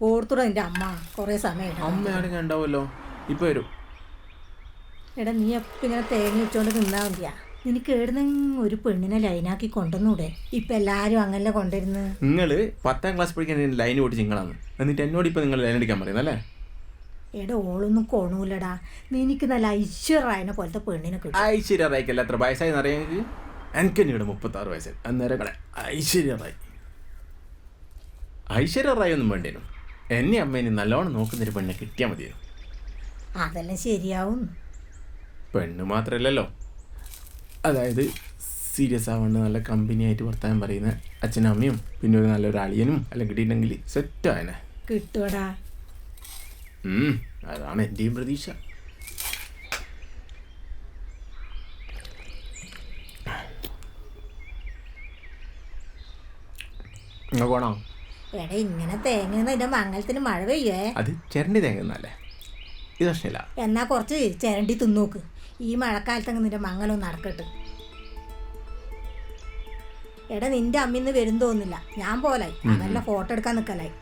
ഓർത്തുട നിന്റെ അമ്മ കുറേ സമയം അമ്മയാണെങ്കിൽ ഉണ്ടാവുമല്ലോ ഇപ്പൊ വരും. എടാ നീ എപ്പം ഇങ്ങനെ തേങ്ങ വെച്ചോണ്ട് നിന്നാ മതിയാ. നിനക്ക് എവിടുന്ന് ഒരു പെണ്ണിനെ ലൈനാക്കി കൊണ്ടുവന്നൂടെ? ഇപ്പൊ എല്ലാരും അങ്ങനെ കൊണ്ടുവരുന്നു. നിങ്ങള് 10ാം ക്ലാസ് പഠിക്കാൻ ലൈൻ ഓടിച്ച് നിങ്ങളാണ്, എന്നിട്ട് എന്നോട് ഇപ്പൊ നിങ്ങൾ ലൈൻ അടിക്കാൻ പറയുന്നല്ലേ? എടാ ഓളൊന്നും കൊണൂലടാ. നിനക്ക് നല്ല ഐശ്വര്യനെ പോലത്തെ പെണ്ണിനെ കിട്ടും. ഐശ്വര്യ റായിക്കല്ല എത്ര വയസ്സായി അറിയാം എനിക്ക്? എനിക്ക് തന്നെയാണ് 36 വയസ്സായി. അന്നേരം കളെ ഐശ്വര്യ റായ്. ഐശ്വര്യ റായ് ഒന്നും വേണ്ടേനു. എന്നെ അമ്മേനെ നല്ലോണം നോക്കുന്നൊരു പെണ്ണെ കിട്ടിയാൽ മതിയായിരുന്നു. അതെല്ലാം ശരിയാവും. പെണ്ണ് മാത്രമല്ലല്ലോ, അതായത് സീരിയസ് ആവേണ്ട നല്ല കമ്പനി ആയിട്ട് വർത്താനം പറയുന്ന അച്ഛനും അമ്മയും പിന്നെ ഒരു നല്ലൊരു അളിയനും എല്ലാം കിട്ടിയിട്ടുണ്ടെങ്കിൽ സെറ്റായനെ. കിട്ടുവടാ. അതാണ് എൻ്റെയും പ്രതീക്ഷ. പോണോ? എടാ ഇങ്ങനെ തേങ്ങ നിന്റെ മംഗലത്തിന് മഴ പെയ്യേ? അത് ചിരണ്ടി തേങ്ങന്നല്ലേ, ഇത് പ്രശ്നമില്ല. എന്നാ കുറച്ച് ചിരണ്ടി തിന്നോക്ക്. ഈ മഴക്കാലത്തങ്ങ് നിന്റെ മംഗലം നടക്കട്ടെ. എടാ നിന്റെ അമ്മിന്ന് വരും തോന്നില്ല, ഞാൻ പോലായി. അതല്ല ഫോട്ടോ എടുക്കാൻ നിൽക്കലായി.